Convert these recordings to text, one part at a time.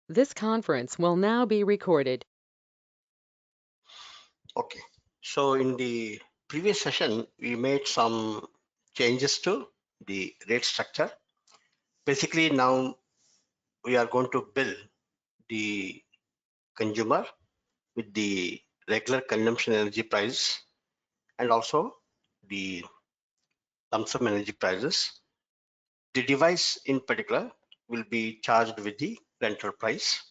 This conference will now be recorded. Okay, so in the previous session, we made some changes to the rate structure. Basically, now we are going to bill the consumer with the regular consumption energy price and also the lump sum energy prices. The device in particular will be charged with the rental price.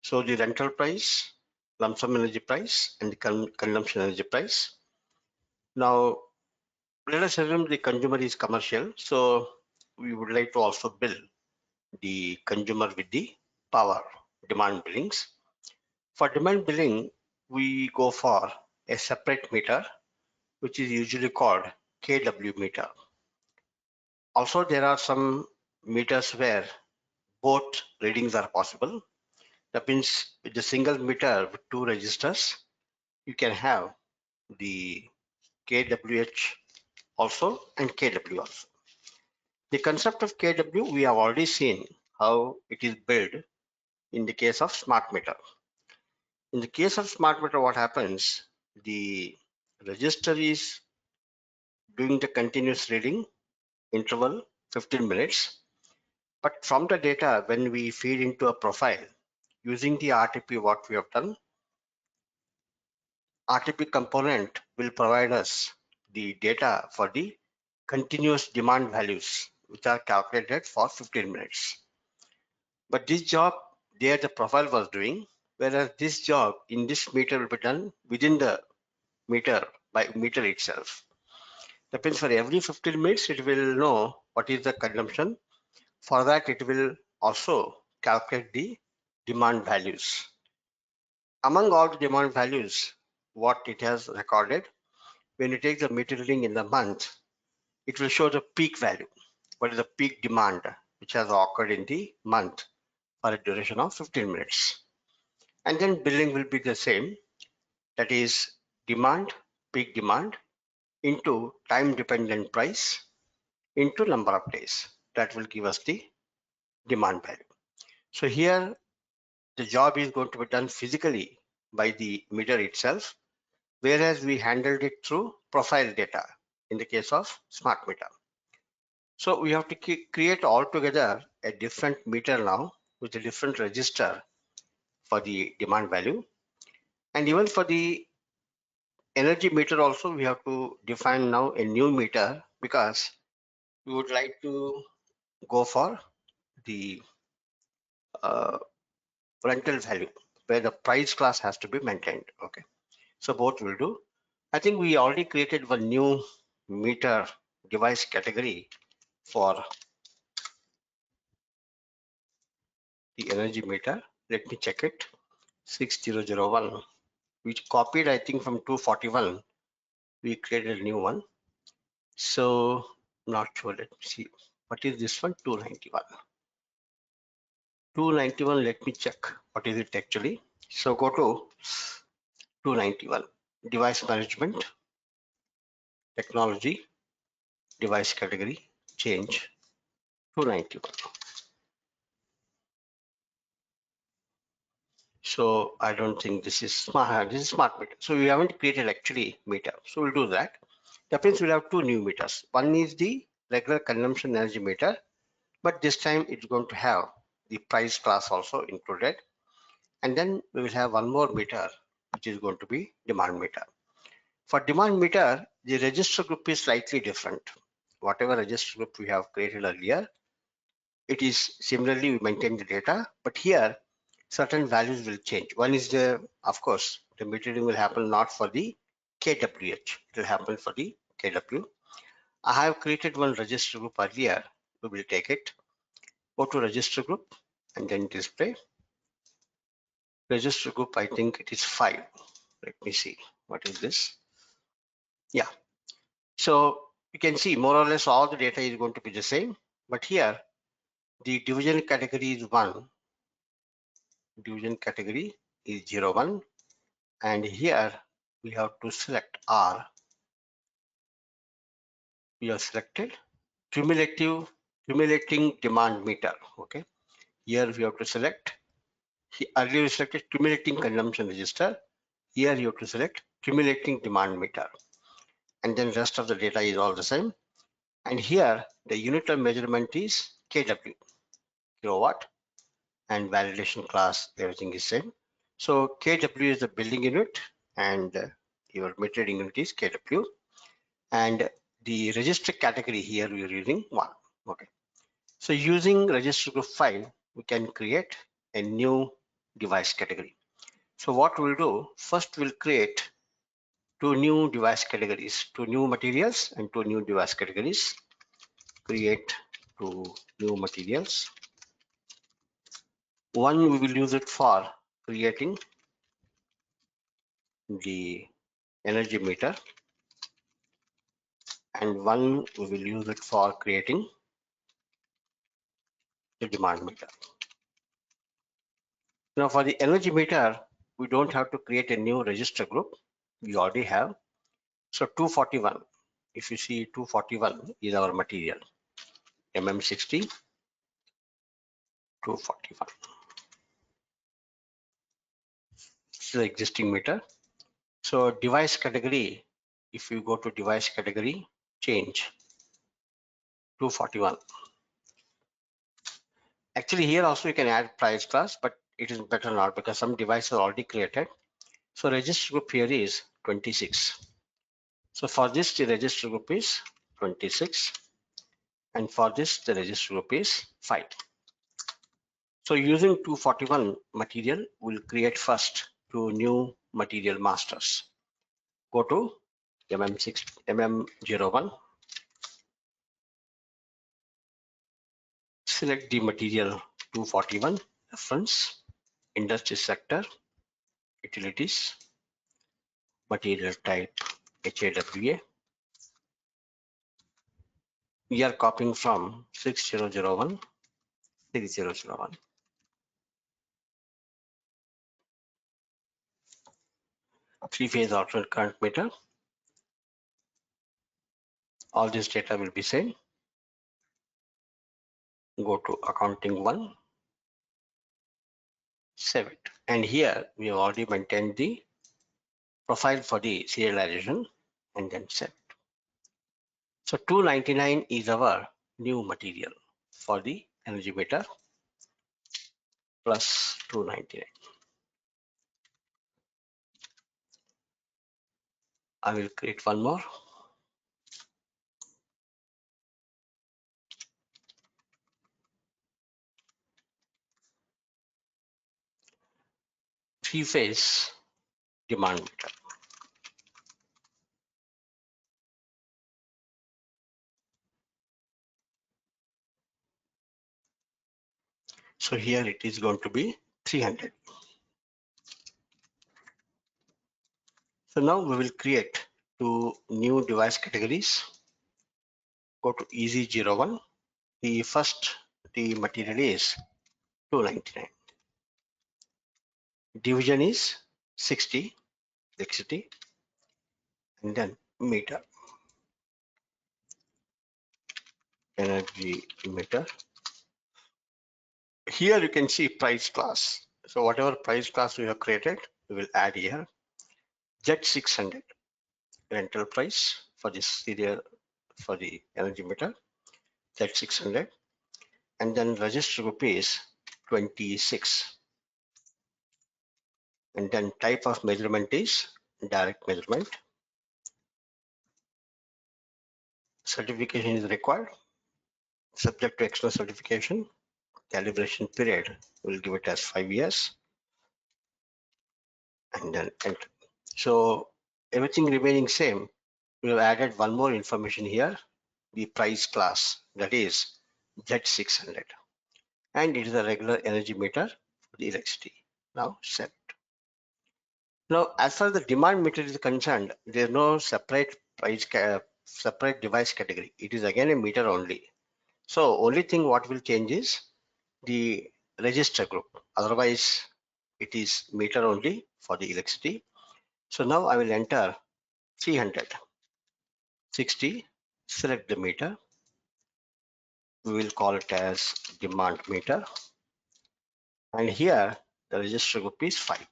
So the rental price, lump sum energy price, and the consumption energy price. Now, let us assume the consumer is commercial, so we would like to also bill the consumer with the power demand billings. For demand billing, we go for a separate meter, which is usually called kW meter. Also, there are some meters where both readings are possible. That means with a single meter with two registers, you can have the kWh also and kW also. The concept of kW, we have already seen how it is built in the case of smart meter. In the case of smart meter, what happens? The register is doing the continuous reading interval 15 minutes, but from the data, when we feed into a profile using the RTP, what we have done, RTP component will provide us the data for the continuous demand values, which are calculated for 15 minutes. But this job there the profile was doing, whereas this job in this meter will be done within the meter by meter itself. That means for every 15 minutes, it will know what is the consumption. For that, it will also calculate the demand values. Among all the demand values, what it has recorded, when you take the meter reading in the month, it will show the peak value. What is the peak demand which has occurred in the month for a duration of 15 minutes. And then billing will be the same, that is demand, peak demand into time dependent price into number of days. That will give us the demand value. So here the job is going to be done physically by the meter itself, whereas we handled it through profile data in the case of smart meter. So we have to create altogether a different meter now with a different register for the demand value. And even for the energy meter also, we have to define now a new meter because we would like to go for the uh, rental value where the price class has to be maintained. Okay, so both will do. I think we already created one new meter device category for the energy meter. Let me check it. 6001, which copied I think from 241. We created a new one. So not sure. Let me see. What is this one? 291. 291. Let me check. What is it actually? So go to 291. Device management, technology, device category, change 291. So I don't think this is smart. This is smart meter. So we haven't created actually meter. So we'll do that. That means we'll have two new meters. One is the regular consumption energy meter, but this time it's going to have the price class also included. And then we will have one more meter, which is going to be demand meter. For demand meter, the register group is slightly different. Whatever register group we have created earlier, it is similarly we maintain the data, but here certain values will change. One is the, of course, the metering will happen not for the kWh, it will happen for the kW. I have created one register group earlier. We will take it, go to register group and then display. Register group, I think it is 5. Let me see. What is this? Yeah. So you can see more or less all the data is going to be the same. But here, the division category is 1. Division category is 01. And here we have to select R. We have selected cumulating demand meter. Okay. Here we have to select Earlier you selected accumulating consumption register. Here you have to select accumulating demand meter. And then rest of the data is all the same. And here the unit of measurement is kW, kilowatt, and validation class, everything is same. So kW is the building unit and your metering unit is kW. And the register category here we are using 1. Okay. So using register group file, we can create a new device category. So what we'll do, first we'll create 2 new device categories, 2 new materials and 2 new device categories. Create 2 new materials. One we will use it for creating the energy meter, and one we will use it for creating the demand meter. Now for the energy meter, we don't have to create a new register group. We already have. So 241, if you see 241 is our material, MM60 241. This is the existing meter. So device category, if you go to device category, change 241. Actually here also you can add price class, but it is better not because some devices are already created. So register group here is 26. So for this the register group is 26, and for this the register group is 5. So using 241 material, we'll create first 2 new material masters. Go to MM01, select the material 241, reference, industry sector, utilities, material type HAWA. We are copying from 6001, 3001. Three-phase alternate current meter. All this data will be same. Go to accounting 1, save it. And here we have already maintained the profile for the serialization and then save it. So 299 is our new material for the energy meter plus 299. I will create one more. Three-phase demand meter. So here it is going to be 300. So now we will create 2 new device categories. Go to EZ01. The first, the material is 299. Division is 60, electricity, and then meter, energy meter. Here you can see price class. So whatever price class we have created, we will add here. Z600 rental price for this serial for the energy meter, Z600, and then register group is 26, and then type of measurement is direct measurement. Certification is required, subject to external certification. Calibration period, we'll give it as 5 years, and then enter. So everything remaining same, we have added one more information here, the price class, that is Z600, and it is a regular energy meter for the electricity. Now set. Now as far as the demand meter is concerned, there is no separate separate device category. It is again a meter only. So only thing what will change is the register group. Otherwise it is meter only for the electricity. So now I will enter 300, 60, select the meter. We will call it as demand meter. And here the register group is 5.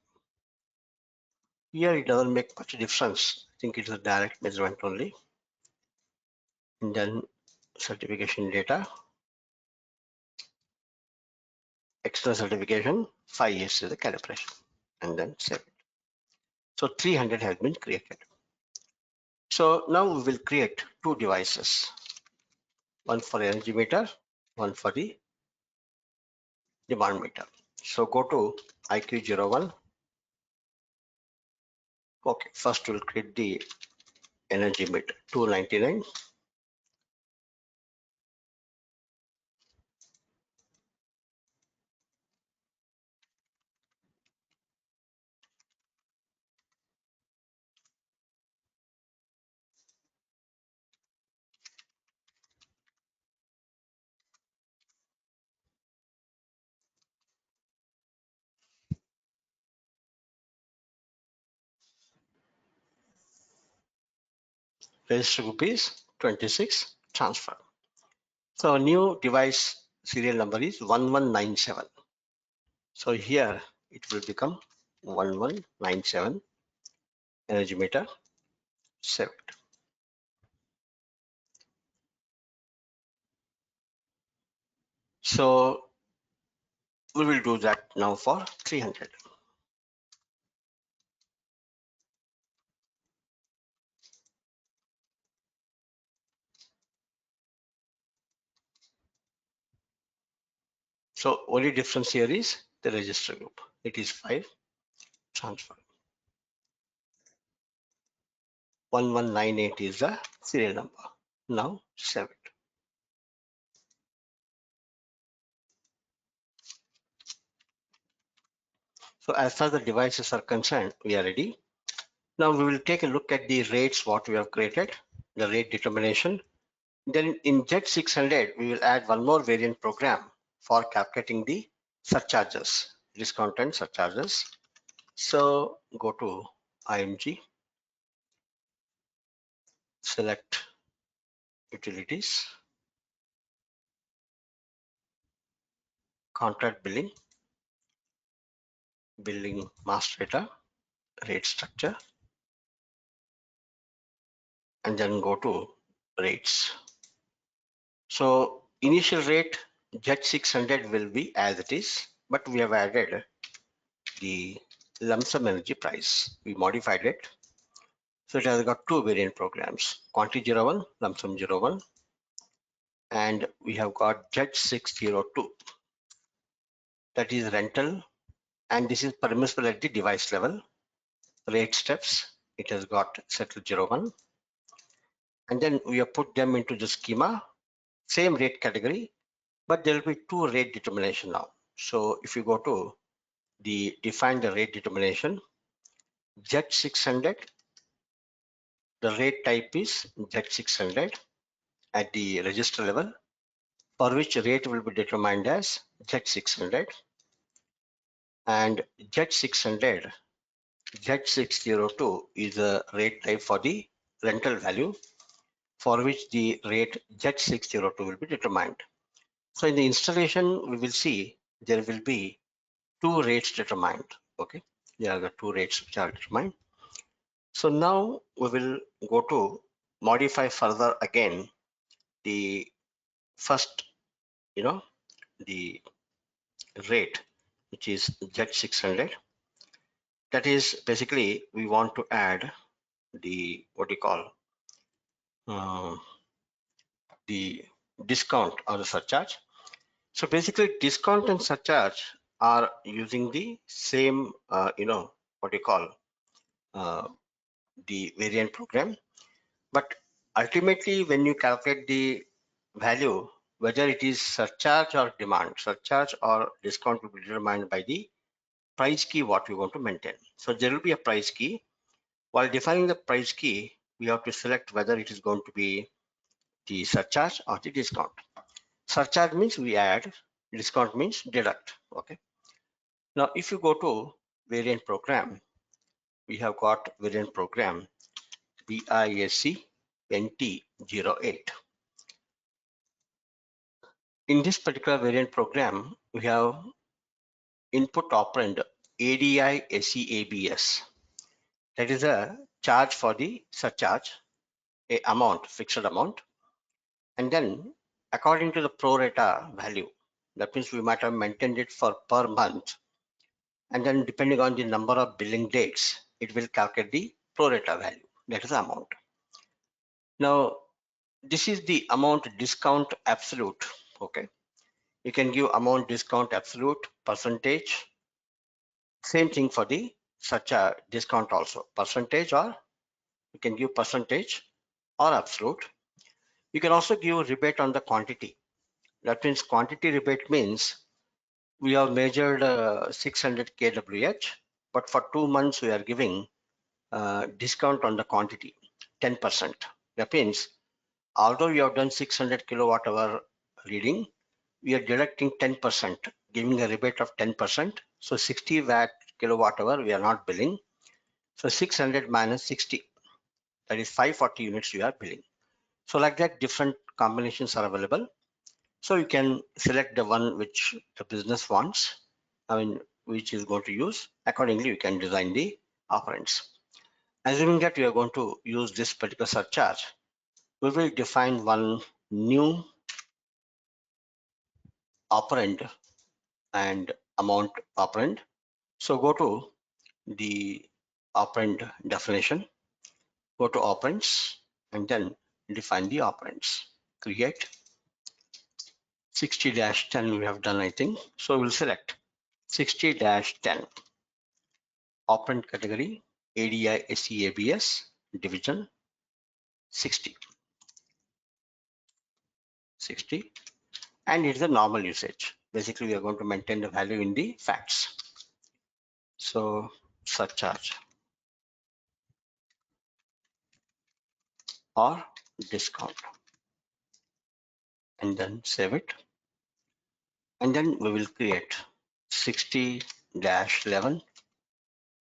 Here it doesn't make much difference. I think it's a direct measurement only. And then certification data, external certification, 5 years is the calibration, and then save it. So 300 has been created. So now we will create two devices, one for energy meter, one for the demand meter. So go to IQ01. Okay, first we'll create the energy meter, 299. Register group is 26, transfer. So new device serial number is 1197. So here it will become 1197 energy meter, save it. So we will do that now for 300. So only difference here is the register group. It is 5, transfer. 1198 is the serial number. Now save it. So as far as the devices are concerned, we are ready. Now we will take a look at the rates what we have created, the rate determination. Then in Z600, we will add one more variant program for calculating the surcharges, discount and surcharges. So go to IMG, select utilities, contract billing, billing master data, rate structure, and then go to rates. So initial rate Z600 will be as it is, but we have added the lump sum energy price. We modified it. So it has got two variant programs, quantity 01, lump sum 01, and we have got Z602. That is rental, and this is permissible at the device level. Rate steps, it has got set to 01. And then we have put them into the schema, same rate category, but there will be two rate determination now. So if you go to the define the rate determination, Z600, the rate type is Z600 at the register level, for which rate will be determined as Z600, and Z600, Z602 is a rate type for the rental value, for which the rate Z602 will be determined. So in the installation, we will see there will be two rates determined. Okay, there are the two rates which are determined. So now we will go to modify further again the first, the rate, which is Z600. That is basically we want to add the what you call the discount or the surcharge. So basically discount and surcharge are using the same, what you call uh, the variant program. But ultimately, when you calculate the value, whether it is surcharge or demand, surcharge or discount will be determined by the price key what we want to maintain. So there will be a price key. While defining the price key, we have to select whether it is going to be the surcharge or the discount. Surcharge means we add, discount means deduct. Okay. Now, if you go to variant program, we have got variant program BISC NT08. In this particular variant program, we have input operand ADI SEABS. That is a charge for the surcharge, a amount, fixed amount. And then according to the pro rata value, that means we might have maintained it for per month. And then depending on the number of billing dates, it will calculate the pro rata value. That is the amount. Now, this is the amount discount absolute. Okay. You can give amount discount absolute, percentage. Same thing for the such a discount also. Percentage, or you can give percentage or absolute. You can also give rebate on the quantity. That means quantity rebate means we have measured 600 kWh, but for 2 months we are giving discount on the quantity, 10%. That means although you have done 600 kilowatt hour reading, we are deducting 10%, giving a rebate of 10%. So 60 watt kilowatt hour we are not billing. So 600 minus 60, that is 540 units you are billing. So like that, different combinations are available. So you can select the one which the business wants, which is going to use. Accordingly, you can design the operands. Assuming that you are going to use this particular surcharge, we will define one new operand and amount operand. So go to the operand definition, go to operands, and then define the operands. Create 60-10 we have done, I think. So we'll select 60-10 operand category ADI SEABS division 60, and it's the normal usage. Basically, we are going to maintain the value in the facts. So surcharge or discount, and then save it. And then we will create 60-11.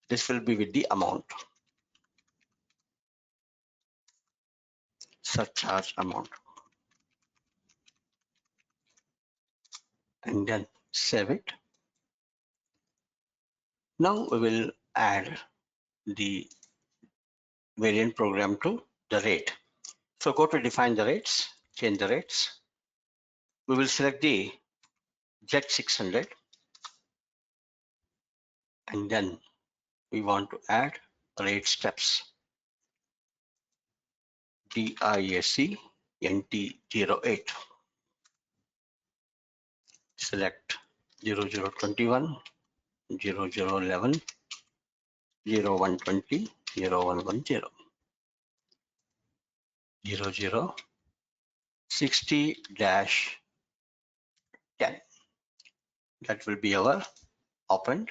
This will be with the amount, surcharge amount, and then save it. Now we will add the variant program to the rate. So go to define the rates, change the rates. We will select the Z600, and then we want to add rate steps. DISC NT08. Select 0021, 0011, 0120, 0110, 00 60-10. That will be our operand,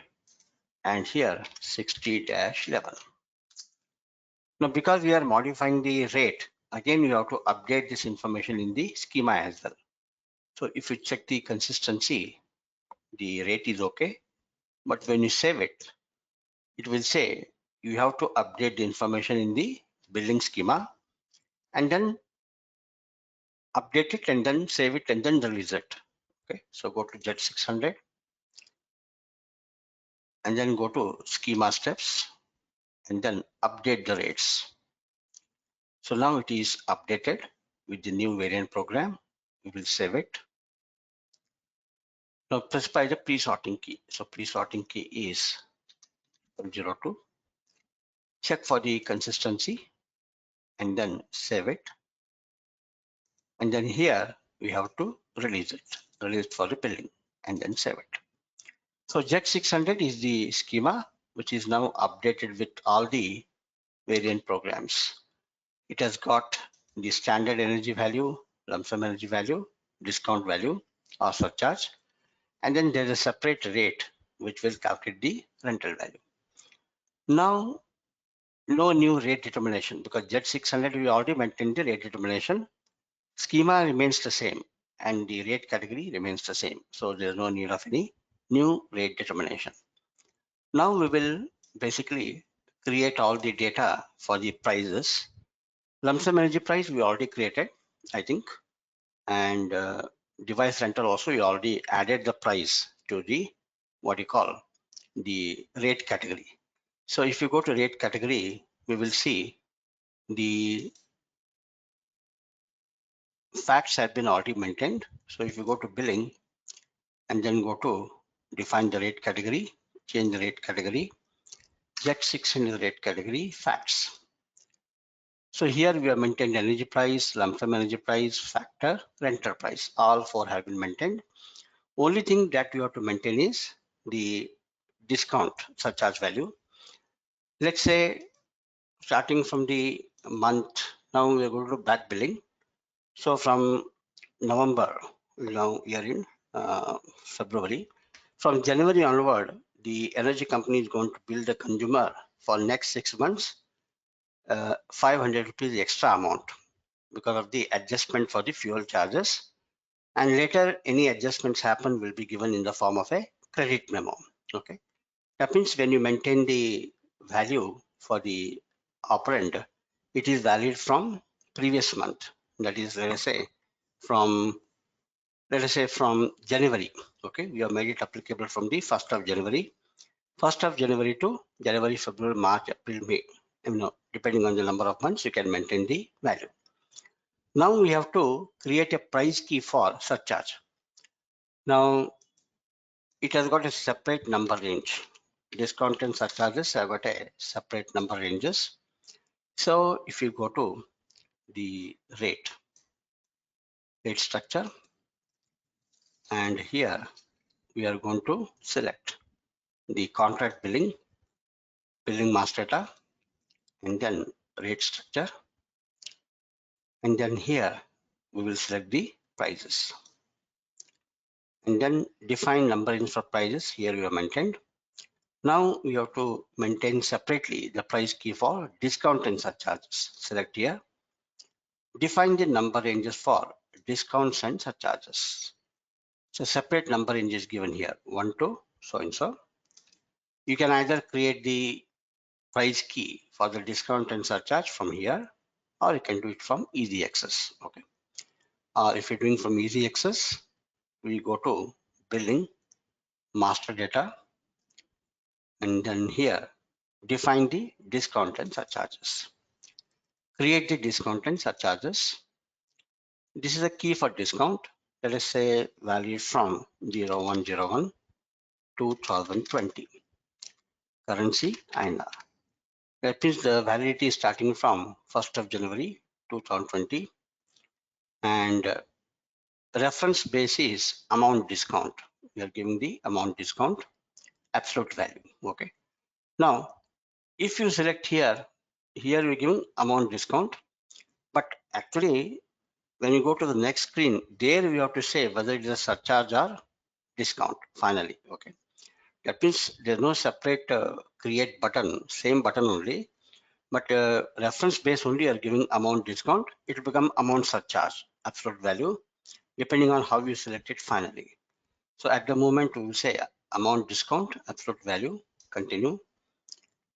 and here 60-11. Now, because we are modifying the rate, again you have to update this information in the schema as well. So if you check the consistency, the rate is okay, but when you save it, it will say you have to update the information in the billing schema, and then update it, and then save it, and then release it. Okay, so go to Z600, and then go to schema steps, and then update the rates. So now it is updated with the new variant program. We will save it. Now press by the pre-sorting key. So pre-sorting key is 02. Check for the consistency, and then save it. And then here we have to release it for the billing, and then save it. So Z600 is the schema which is now updated with all the variant programs. It has got the standard energy value, lump sum energy value, discount value or surcharge, and then there's a separate rate which will calculate the rental value. Now, no new rate determination, because Z600 we already maintained the rate determination. Schema remains the same and the rate category remains the same. So there's no need of any new rate determination. Now we will basically create all the data for the prices. Lump sum energy price we already created, I think, and device rental also we already added the price to the what you call the rate category. So if you go to rate category, we will see the facts have been already maintained. So if you go to billing and then go to define the rate category, change the rate category, get 600 the rate category facts. So here we have maintained energy price, lump sum energy price, factor, renter price. All four have been maintained. Only thing that you have to maintain is the discount surcharge value. Let's say starting from the month, now we are going to back billing. So from November, now we are in February. From January onward, the energy company is going to bill the consumer for next 6 months 500 rupees extra amount because of the adjustment for the fuel charges. And later, any adjustments happen will be given in the form of a credit memo. Okay, that means when you maintain the value for the operand, it is valid from previous month. That is, let us say from January. Okay, we have made it applicable from the 1st of January. 1st of January to January, February, March, April, May. Depending on the number of months, you can maintain the value. Now we have to create a price key for surcharge. Now it has got a separate number range. Discount and surcharges have got a separate number ranges. So if you go to the rate structure, and here we are going to select the contract billing master data, and then rate structure, and then here we will select the prices, and then define number range for prices. Here we have maintained. Now we have to maintain separately the price key for discount and surcharges. Select here. Define the number ranges for discounts and surcharges. So separate number range is given here, 1 to so and so. You can either create the price key for the discount and surcharge from here, or you can do it from easy access. Okay. Or if you're doing from easy access, we go to billing master data, and then here define the discount and surcharges. Create the discount and surcharges. This is a key for discount. Let us say value from 0101 2020. Currency INR. That means the validity is starting from 1st of January 2020, and reference base is amount discount. We are giving the amount discount absolute value. Okay. Now, if you select here we're giving amount discount, but actually when you go to the next screen, there we have to say whether it is a surcharge or discount finally. Okay, that means there's no separate create button, same button only, but reference base only are giving amount discount. It will become amount surcharge absolute value depending on how you select it finally. So at the moment we will say amount discount absolute value, continue.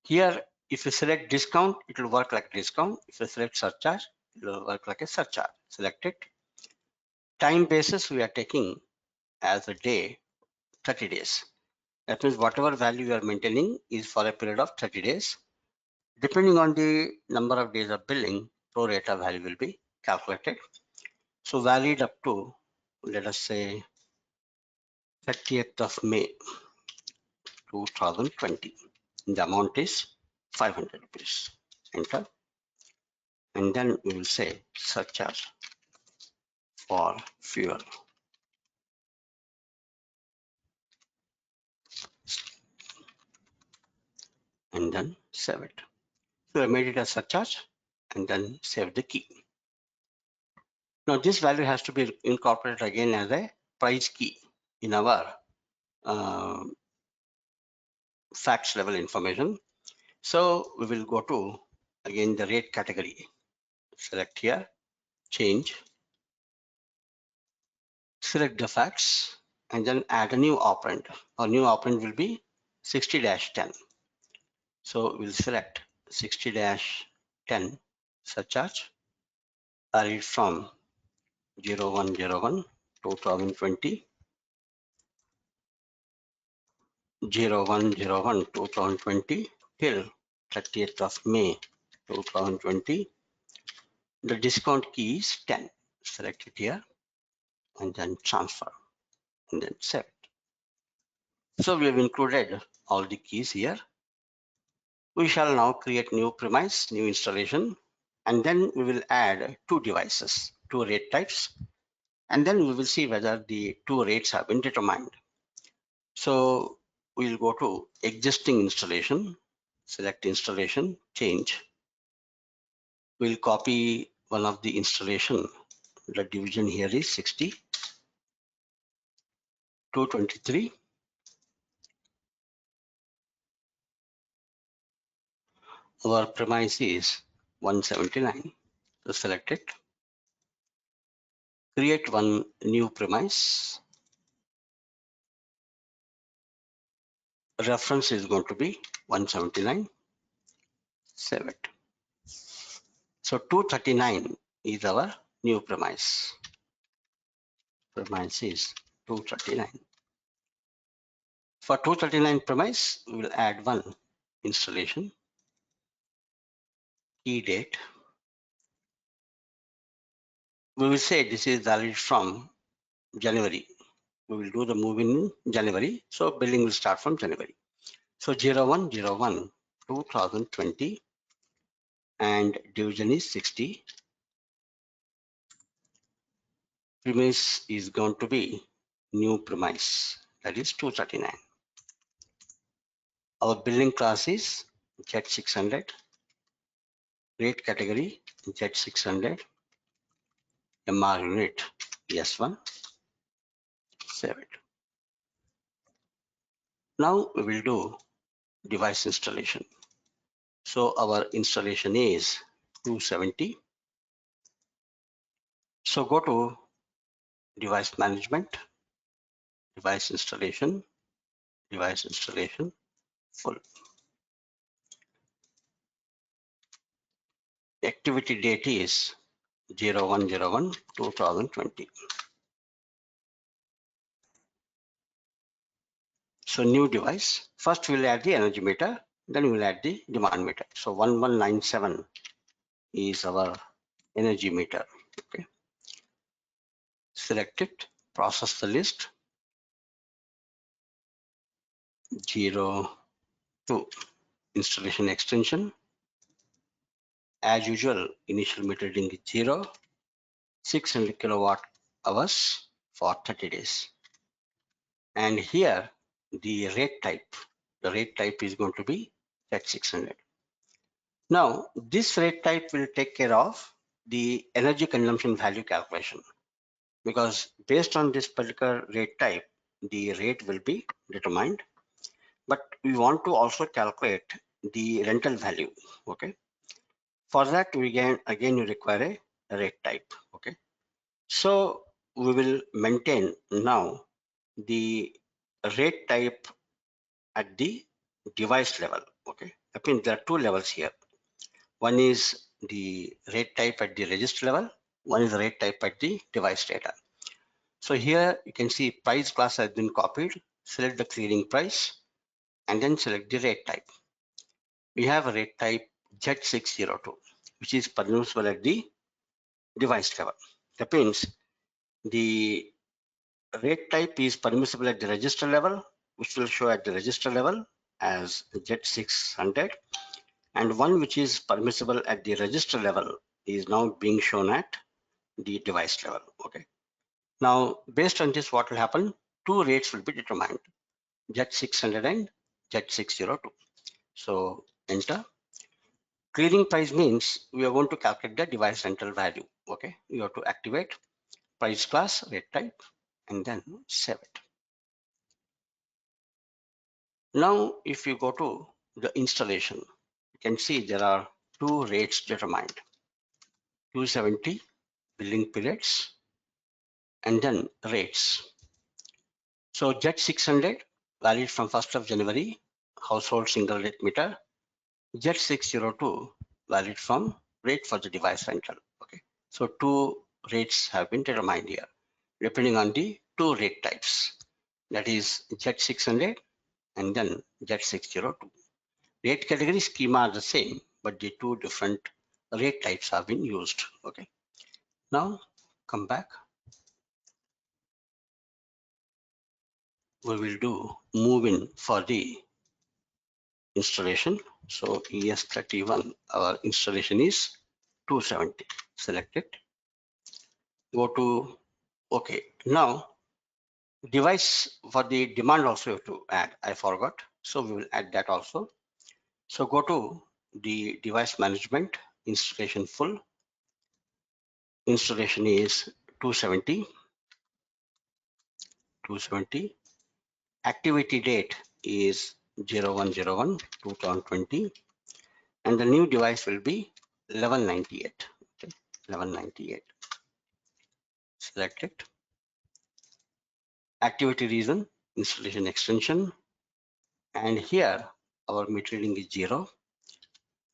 Here if you select discount, it will work like discount. If you select surcharge, it will work like a surcharge. Select it. Time basis we are taking as a day 30 days. That means whatever value you are maintaining is for a period of 30 days. Depending on the number of days of billing, pro rata value will be calculated. So valid up to, let us say, 30th of May 2020. The amount is 500 rupees. Enter. And then we will say surcharge for fuel. And then save it. So I made it a surcharge and then save the key. Now this value has to be incorporated again as a price key in our facts level information. So we will go to again the rate category. Select here, change, select the facts, and then add a new operand. Our new operand will be 60-10. So we'll select 60-10 surcharge, varied from 0101 2020 01/01/2020 till 30th of May 2020. The discount key is 10. Select it here and then transfer and then save it. So we have included all the keys here. We shall now create new premise, new installation, and then we will add two devices, two rate types, and then we will see whether the two rates have been determined. So we'll go to existing installation, select installation, change. We'll copy one of the installation. The division here is 60, 223. Our premise is 179. So select it. Create one new premise. Reference is going to be 179. Save it. So 239 is our new premise. Premise is 239. For 239 premise, we will add one installation, key date. We will say this is valid from January. We will do the move in January. So billing will start from January. So 01/01/2020 and division is 60. Premise is going to be new premise, that is 239. Our billing class is Z600, rate category Z600, MR unit S1, save it. Now we will do device installation. So our installation is 270. So go to device management, device installation, full. Activity date is 01/01/2020. So new device. First we'll add the energy meter, then we'll add the demand meter. So 1197 is our energy meter. Okay. Select it, process the list. 02 installation extension. As usual, initial meter reading is 0, 600 kilowatt hours for 30 days. And here the rate type is going to be Z600. Now this rate type will take care of the energy consumption value calculation, because based on this particular rate type, the rate will be determined. But we want to also calculate the rental value. Okay. For that, we again you require a rate type. Okay. So we will maintain now the rate type at the device level. Okay. I mean, there are two levels here. One is the rate type at the register level. One is the rate type at the device data. So here you can see price class has been copied. Select the clearing price and then select the rate type. We have a rate type Z602, which is permissible at the device level. That means the rate type is permissible at the register level, which will show at the register level as Z600, and one which is permissible at the register level is now being shown at the device level. Okay. Now, based on this, what will happen? Two rates will be determined, Z600 and Z602. So enter. Clearing price means we are going to calculate the device rental value. Okay, you have to activate price class, rate type, and then save it. Now, if you go to the installation, you can see there are two rates determined, 270 billing periods, and then rates. So Z600 valid from 1st of January, household single rate meter. Z602 valid from rate for the device rental. Okay, so two rates have been determined here depending on the two rate types, that is Z600 and then Z602. Rate category schema are the same, but the two different rate types have been used. Okay. Now come back. We will do move in for the installation. So ES31, our installation is 270. Select it. Go to OK. Now device for the demand also you have to add. I forgot. So we will add that also. So go to the device management, installation full. Installation is 270. Activity date is 01/01/2020, and the new device will be 1198. Okay, 1198. Select it. Activity reason, installation extension, and here our meter reading is 0.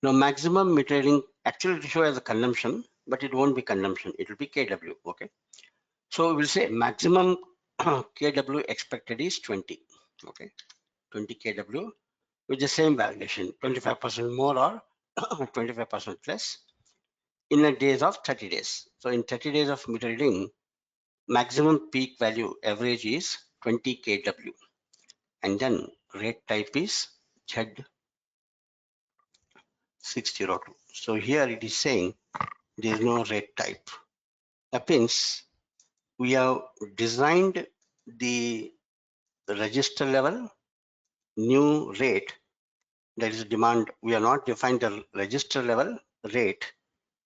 Now maximum meter reading actually it will show as a consumption, but it won't be consumption. It will be kW. Okay, so we will say maximum kW expected is 20. Okay, 20 kW with the same validation, 25% more or 25% less in a days of 30 days. So in 30 days of meter reading, maximum peak value average is 20 kW, and then rate type is Z602. So here it is saying there is no rate type. That means we have designed the register level new rate, that is demand. We are not defined the register level rate,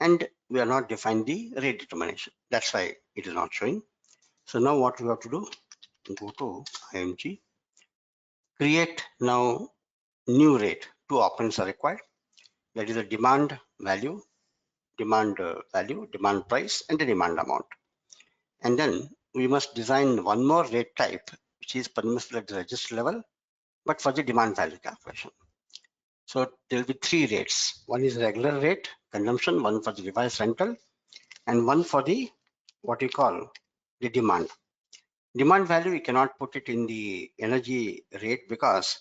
and we are not defined the rate determination. That's why it is not showing. So now what we have to do, go to IMG, create now new rate. Two operands are required. That is a demand value, demand price, and the demand amount. And then we must design one more rate type, which is permissible at the register level, but for the demand value calculation. So there will be three rates. One is regular rate, consumption, one for the device rental, and one for the what you call the demand. Demand value, we cannot put it in the energy rate because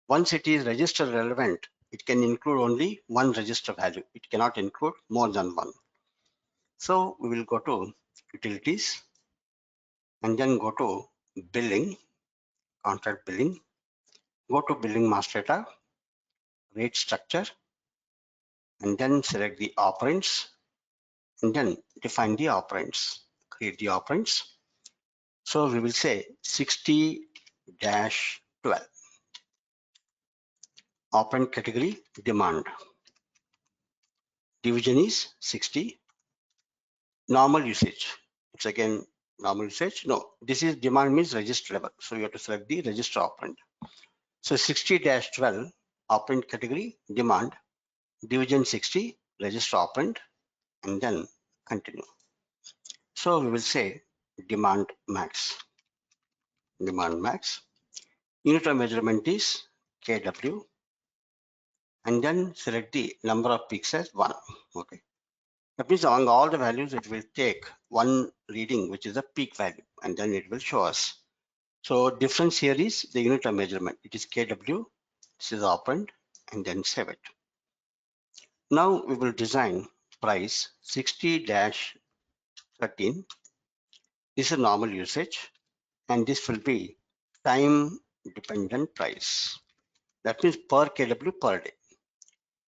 once it is register relevant, it can include only one register value. It cannot include more than one. So we will go to utilities and then go to billing, contract billing, go to billing master data, rate structure, and then select the operands and then define the operands, create the operands. So we will say 60-12. Operand category demand. Division is 60. Normal usage. It's again normal usage. No, this is demand means register level. So you have to select the register operand. So 60-12 operand category demand. Division 60 register operand and then continue. So we will say demand max. Demand max. Unit of measurement is kW. And then select the number of peaks as 1. Okay. That means among all the values, it will take one reading, which is a peak value, and then it will show us. So difference here is the unit of measurement. It is kW. This is operand, and then save it. Now we will design price 60-13. This is normal usage, and this will be time dependent price. That means per kW per day.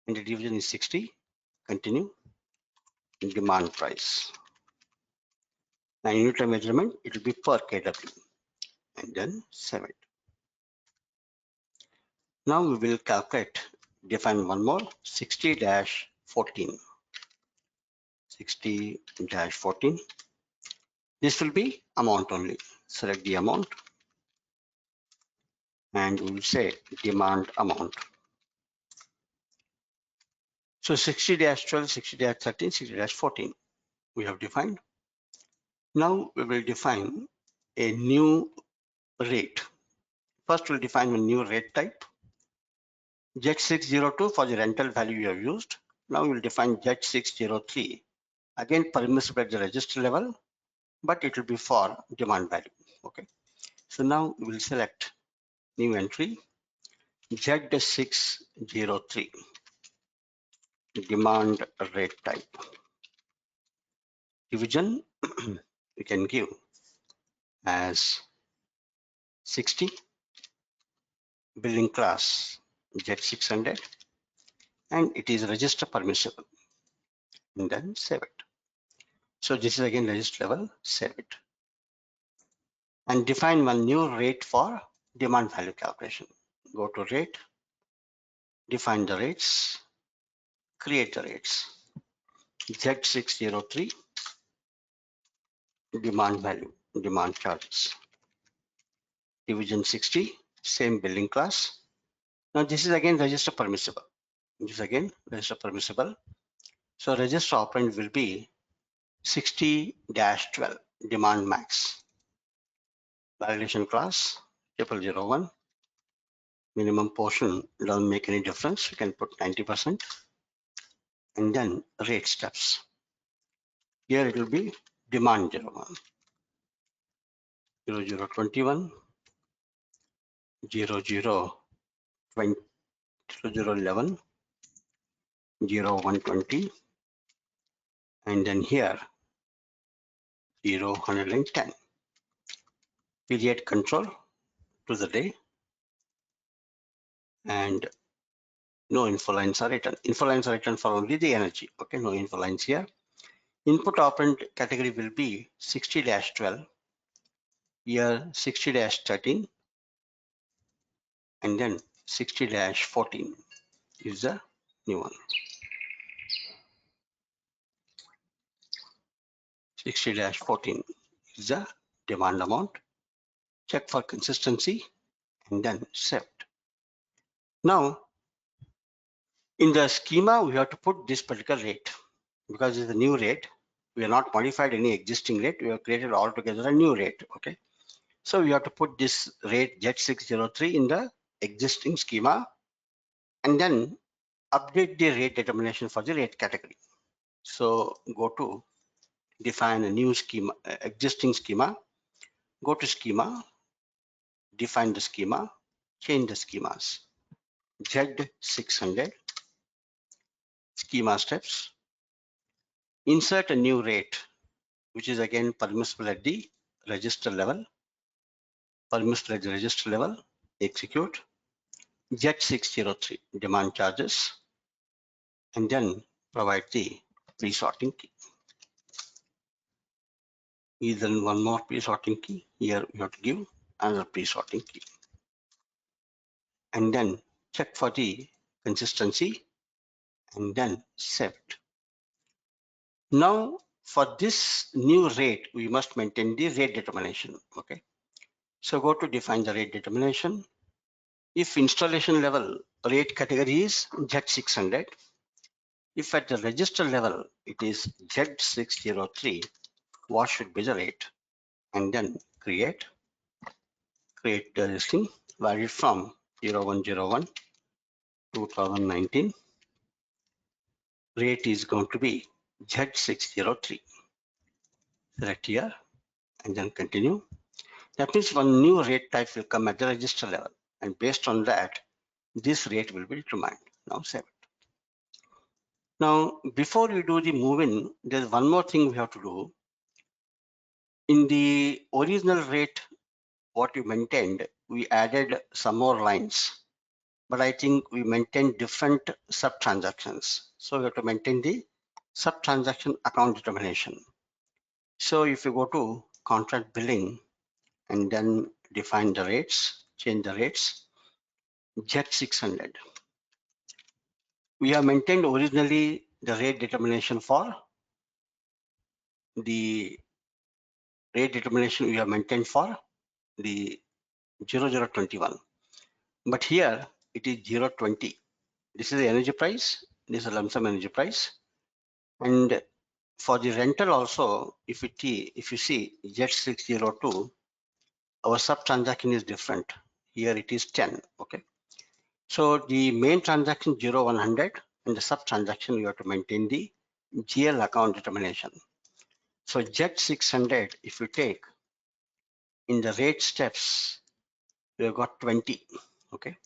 And the division is 60. Continue. Demand price. And unit of measurement, it will be per kW. And then save it. Now we will calculate, define one more 60-14. 60-14. This will be amount only. Select the amount and we will say demand amount. So 60-12, 60-13, 60-14 we have defined. Now we will define a new rate. First we'll define a new rate type. Z602 for the rental value you have used. Now we will define Z603. Again permissible at the register level, but it will be for demand value. Okay. So now we will select new entry Z603 demand rate type. Division we can give as 60, billing class Z600, and it is register permissible, and then save it. So this is again register level, save it. And define one new rate for demand value calculation. Go to rate, define the rates, create the rates. Z603 demand value, demand charges. Division 60, same billing class. Now this is again register permissible. This is again register permissible. So register operand will be 60-12 demand max. Validation class 0001. Minimum portion doesn't make any difference. You can put 90%. And then rate steps. Here it will be demand 01, 0021, 0020, 0011, 0120, and then here 0110. Period control to the day, and no info lines are written. Info lines are written for only the energy. Okay, no info lines here. Input operand category will be 60-12, here 60-13, and then 60-14 is the new one. 60-14 is the demand amount. Check for consistency and then save it. Now, in the schema, we have to put this particular rate because it's a new rate. We have not modified any existing rate. We have created altogether a new rate. Okay. So we have to put this rate Z603 in the existing schema and then update the rate determination for the rate category. So go to define a new schema, existing schema, go to schema, define the schema, change the schemas. Z600 schema steps, insert a new rate, which is again permissible at the register level, permissible at the register level, execute. Z603 demand charges, and then provide the pre-sorting key. Either one more pre-sorting key, here we have to give another pre-sorting key. And then check for the consistency and then save it. Now for this new rate, we must maintain the rate determination. Okay. So go to define the rate determination. If installation level rate category is Z600, if at the register level it is Z603, what should be the rate? And then create the listing valid from 0101 2019. Rate is going to be Z603. Select here and then continue. That means one new rate type will come at the register level, and based on that, this rate will be determined. Now save it. Now, before we do the move-in, there's one more thing we have to do. In the original rate, what we maintained, we added some more lines, but I think we maintained different sub-transactions. So we have to maintain the sub-transaction account determination. So if you go to contract billing and then define the rates, change the rates, Z600. We have maintained originally the rate determination for the rate determination we have maintained for the 0021. But here it is 020. This is the energy price. This is a lump sum energy price. And for the rental also, if you see Z602, our sub transaction is different. Here it is 10. Okay. So the main transaction 0100 and the sub transaction we have to maintain the GL account determination. So Z600, if you take in the rate steps, we have got 20. Okay.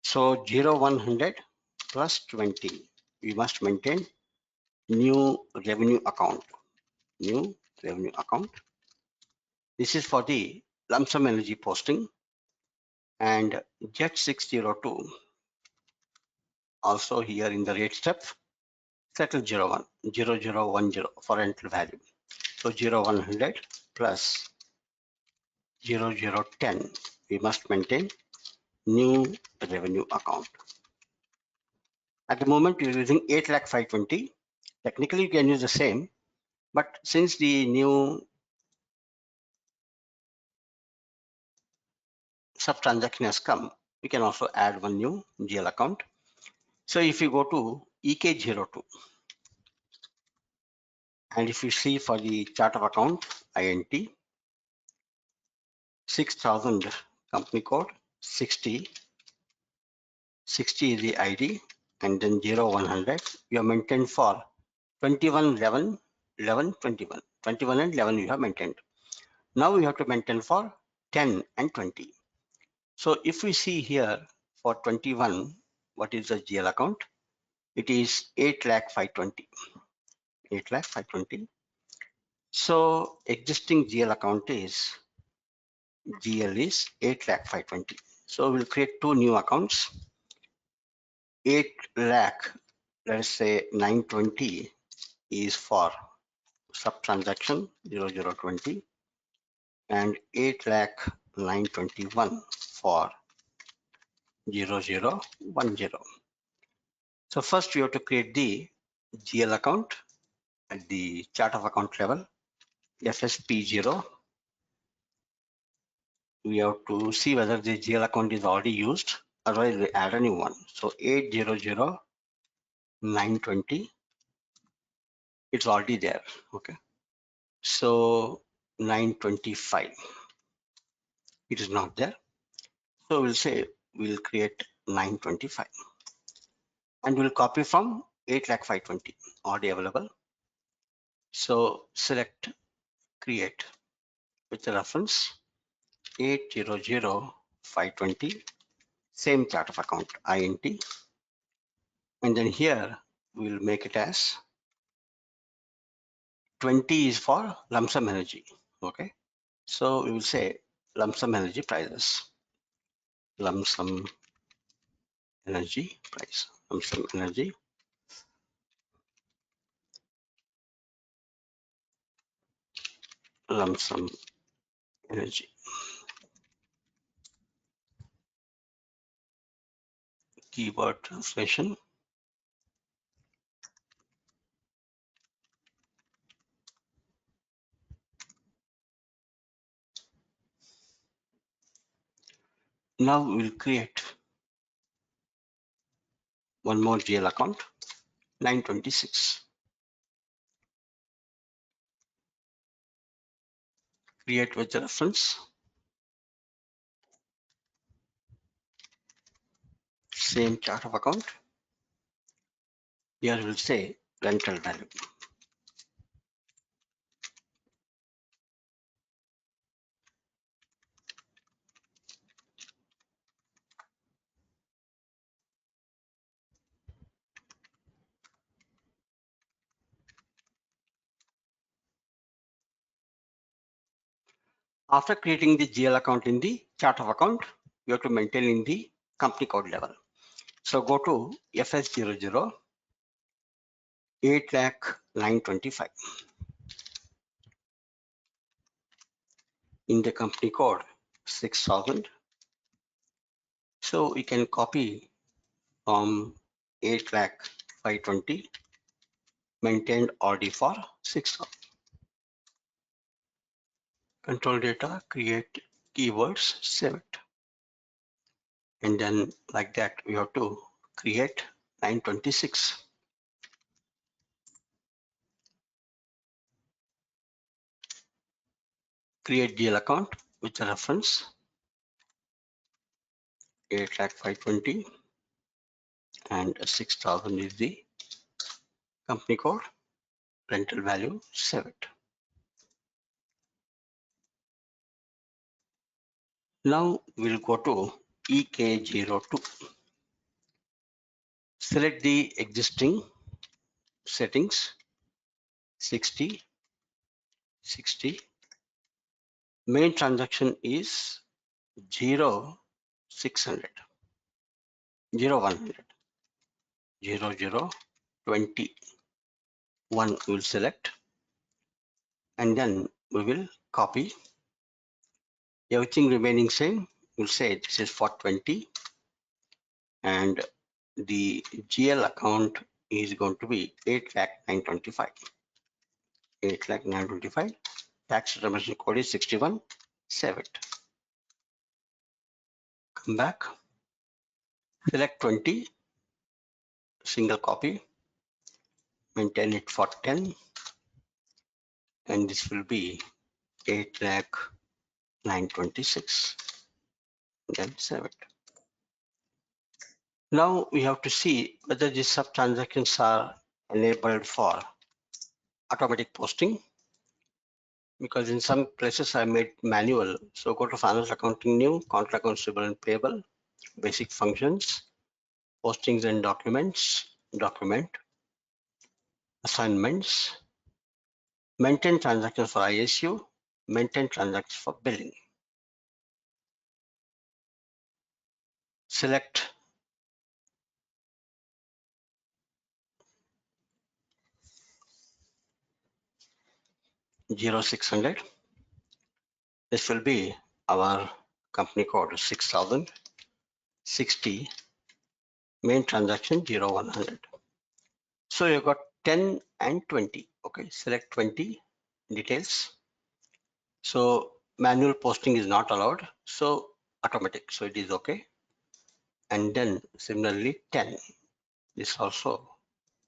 So 0100 plus 20, we must maintain new revenue account. New revenue account. This is for the lump sum energy posting, and Jet 602 also here in the rate step settle 0010 for rental value. So 0100 plus 0010, we must maintain new revenue account. At the moment you're using 8,520. Technically you can use the same, but since the new sub transaction has come, we can also add one new GL account. So if you go to EK02, and if you see for the chart of account INT 6000 company code 60 is the ID, and then 0100 you have maintained for 21 11 11 21 21 and 11 you have maintained. Now we have to maintain for 10 and 20. So if we see here for 21, what is the GL account? It is 8,520. 8,520. So existing GL account is GL is 8,520. So we'll create two new accounts. 8 lakh, let's say 920 is for sub transaction 0020, and 8 lakh 921 for 0010. So first we have to create the GL account at the chart of account level, FSP0. We have to see whether the GL account is already used, otherwise we add a new one. So 800,920, it's already there. Okay. So 925, it is not there. So we'll say we'll create 925, and we'll copy from 8,520 already available. So select create with the reference 800,520, same chart of account INT, and then here we'll make it as 20 is for lump sum energy. Okay, so we will say lump sum energy prices, lump sum energy price, lump sum energy, lump sum energy. Keyword translation. Now we'll create one more GL account, 926. Create with the reference, same chart of account. Here we'll say rental value. After creating the GL account in the chart of account, you have to maintain in the company code level. So go to FS00, 8,925. In the company code 6,000. So we can copy from 8,520, maintained already for 6,000. Control data, create keywords, save it. And then like that, we have to create 926. Create GL account with the reference 8,520 and 6,000 is the company code, rental value, save it. Now we'll go to EK02. select the existing settings, 60, 60. Main transaction is 0, 600, 0, 100, 0, 0, 20. 1 we will select, and then we will copy. Everything remaining same. We'll say this is for 20, and the GL account is going to be 8,925. 8,925. Tax determination code is 61. Save it. Come back. Select 20. Single copy. Maintain it for 10. And this will be 8,926. Then save it. Now we have to see whether these sub transactions are enabled for automatic posting, because in some places I made manual. So go to financial accounting, new contract accounts receivable and payable, basic functions, postings and documents, document, assignments, maintain transactions for ISU, maintain transactions for billing. Select zero 600. This will be our company code 6000. 60, main transaction 0 100. So you got 10 and 20. Okay, select 20 details. So manual posting is not allowed, so automatic, so it is okay. And then similarly 10, this also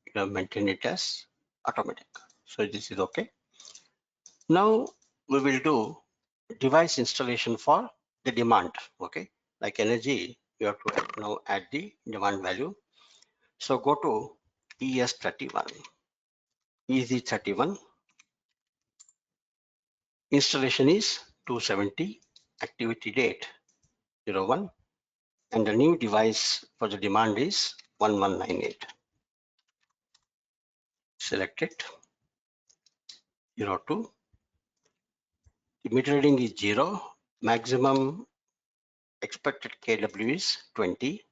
you have maintained it as automatic, so this is okay. Now we will do device installation for the demand. Okay, like energy, you have to now add the demand value. So go to ES31, EZ31. Installation is 270, activity date 01, and the new device for the demand is 1198. Select it. 02. The meter reading is 0. Maximum expected KW is 20.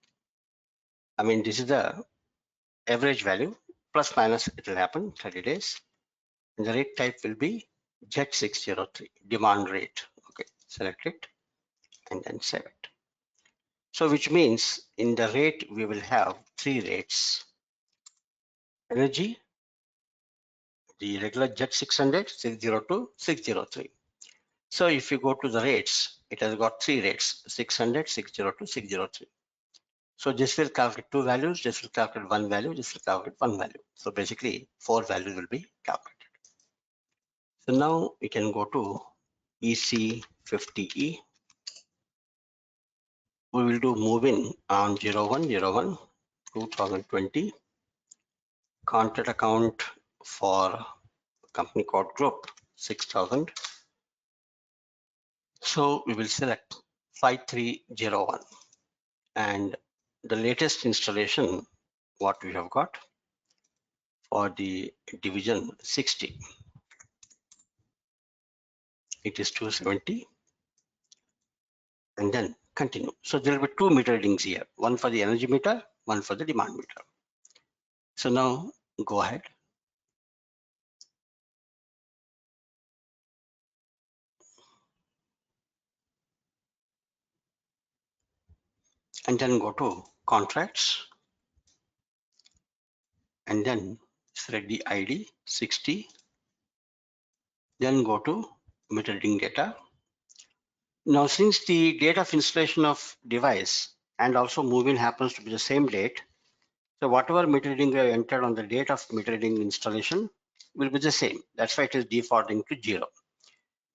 I mean, this is the average value, plus minus it will happen 30 days. And the rate type will be Z603, demand rate. Okay, select it and then save it. So which means in the rate we will have 3 rates. Energy, the regular Z600, 602, 603. So if you go to the rates, it has got 3 rates, 600, 602, 603. So this will calculate 2 values, this will calculate 1 value, this will calculate 1 value. So basically 4 values will be calculated. So now we can go to EC50E. We will do move in on 0101 2020. Contract account for company code group 6000. So we will select 5301, and the latest installation what we have got for the division 60, it is 270, and then continue. So there will be 2 meter readings here, one for the energy meter, one for the demand meter. So now go ahead. And then go to contracts, and then select the ID 60, then go to meter reading data. Now since the date of installation of device and also move-in happens to be the same date, so whatever meter reading we have entered on the date of meter reading installation will be the same. That's why it is defaulting to 0,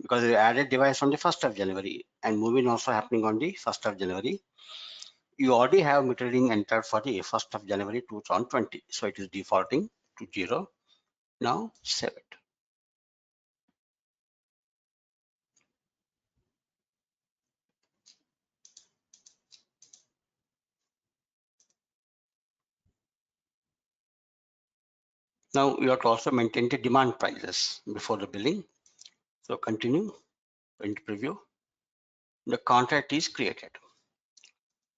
because we added device on the 1st of January and move-in also happening on the 1st of January. You already have meter reading entered for the 1st of January 2020, so it is defaulting to 0. Now save it. Now you have to also maintain the demand prices before the billing. So continue, print preview. The contract is created.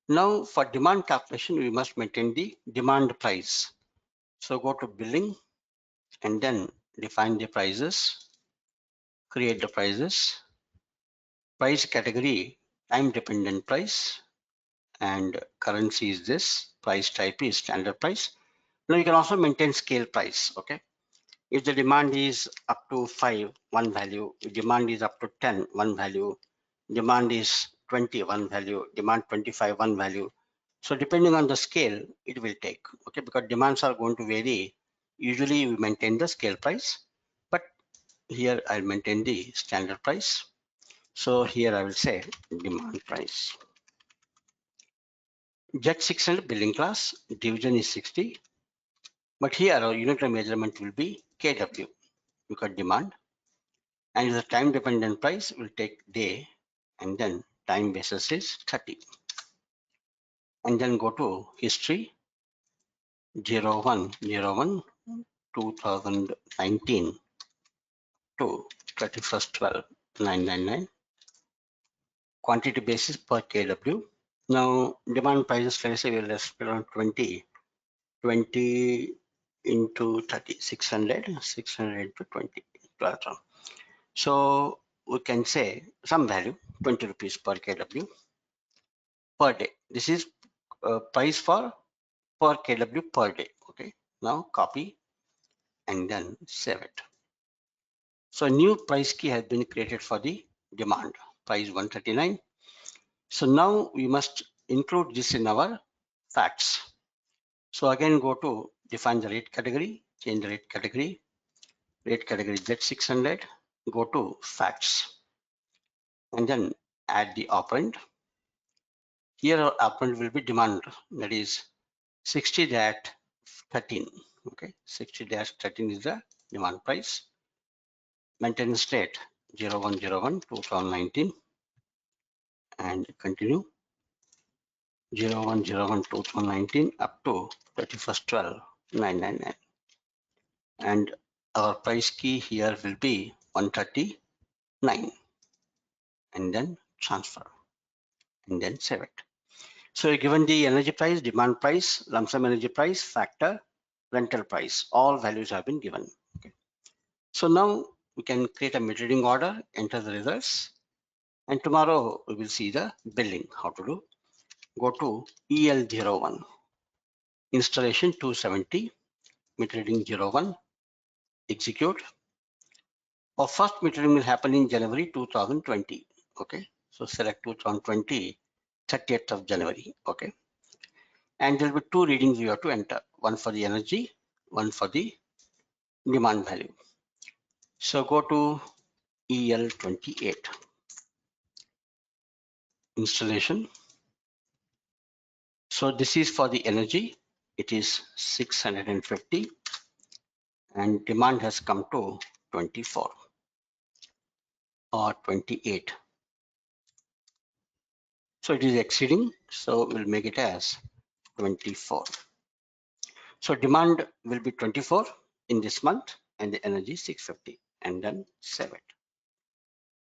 Now for demand calculation, we must maintain the demand price. So go to billing and then define the prices, create the prices, price category, time dependent price, and currency is this, price type is standard price. Now you can also maintain scale price, okay? If the demand is up to 5, one value, if demand is up to 10, one value, demand is 20, one value, demand 25, one value. So depending on the scale, it will take, okay? Because demands are going to vary. Usually we maintain the scale price, but here I'll maintain the standard price. So here I will say demand price. Jet 600 billing class, division is 60, but here our unit of measurement will be kW because demand, and the time dependent price will take day, and then time basis is 30. And then go to history 0101 2019 to 31st/12/999, quantity basis per kW. Now demand prices, let's say we'll split on 20 into 30, 600 into 20, 12. So we can say some value 20 rupees per kW per day. This is price for per kW per day. Okay. Now copy and then save it. So a new price key has been created for the demand, price 139. So now we must include this in our facts. So again, go to define the rate category, change the rate category Z600, go to facts, and then add the operand. Here our operand will be demand, that is 60-13. Okay, 60-13 is the demand price. Maintenance date 0101 2019, and continue 0101 2019 up to 31st/12/999. And our price key here will be 139, and then transfer, and then save it. So given the energy price, demand price, lump sum energy price, factor, rental price, all values have been given. Okay. So now we can create a metering order, enter the results, and tomorrow we will see the billing, how to do. Go to EL01, installation 270, metering 01, execute. Our first metering will happen in January 2020. Okay, so select 2020, 30th of January. Okay, and there will be two readings you have to enter, one for the energy, one for the demand value. So go to EL28, installation. So this is for the energy, it is 650, and demand has come to 24 or 28. So it is exceeding, so we'll make it as 24. So demand will be 24 in this month and the energy 650, and then save it.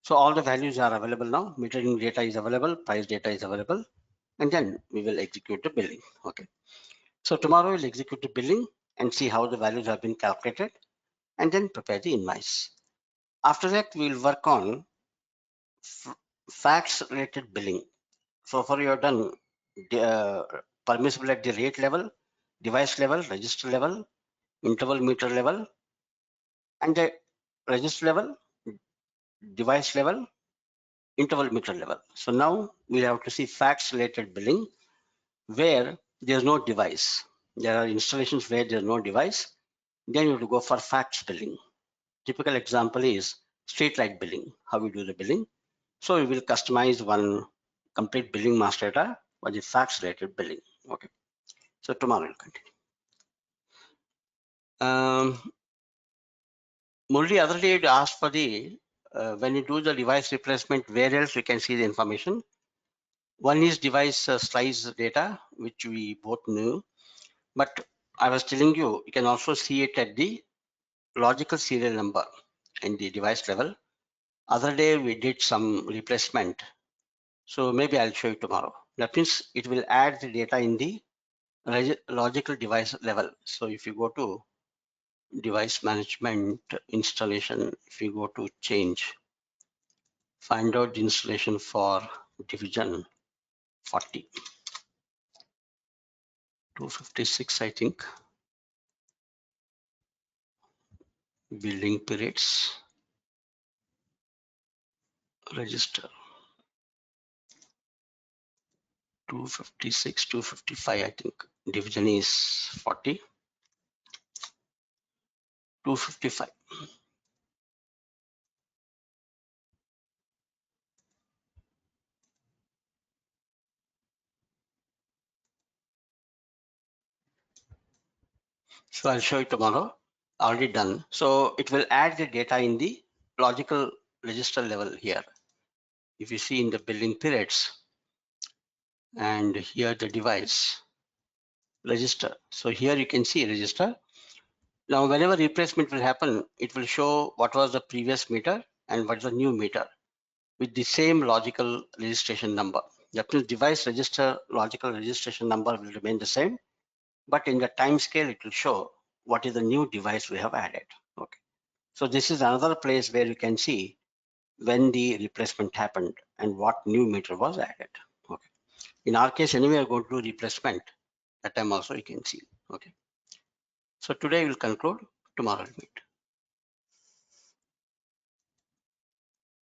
So all the values are available now. Metering data is available, price data is available, and then we will execute the billing. Okay. So tomorrow we'll execute the billing and see how the values have been calculated, and then prepare the invoice. After that, we'll work on facts related billing. So far you have done permissible at the rate level, device level, register level, interval meter level, and the register level, device level, interval meter level. So now we have to see facts related billing where there's no device. There are installations where there's no device. Then you have to go for facts billing. Typical example is street light billing, how we do the billing. So we will customize one complete billing master data for the facts related billing. Okay. So tomorrow we'll continue. Murli, other day you asked for the when you do the device replacement, where else we can see the information. One is device slice data, which we both knew, but I was telling you, you can also see it at the logical serial number in the device level. Other day we did some replacement. So maybe I'll show you tomorrow. That means it will add the data in the logical device level. So if you go to device management installation, if you go to change, find out the installation for division 40, 256, I think, billing periods, register 256, 255, I think, division is 40, 255. So I'll show you tomorrow, already done. So it will add the data in the logical register level here. If you see in the billing periods and here the device register. So here you can see register. Now whenever replacement will happen, it will show what was the previous meter and what's the new meter with the same logical registration number. That means device register logical registration number will remain the same, but in the time scale it will show what is the new device we have added. Okay. So this is another place where you can see when the replacement happened and what new meter was added. Okay. In our case, anyway, we are going to do replacement. That time also you can see. Okay. So today we'll conclude. Tomorrow we'll meet.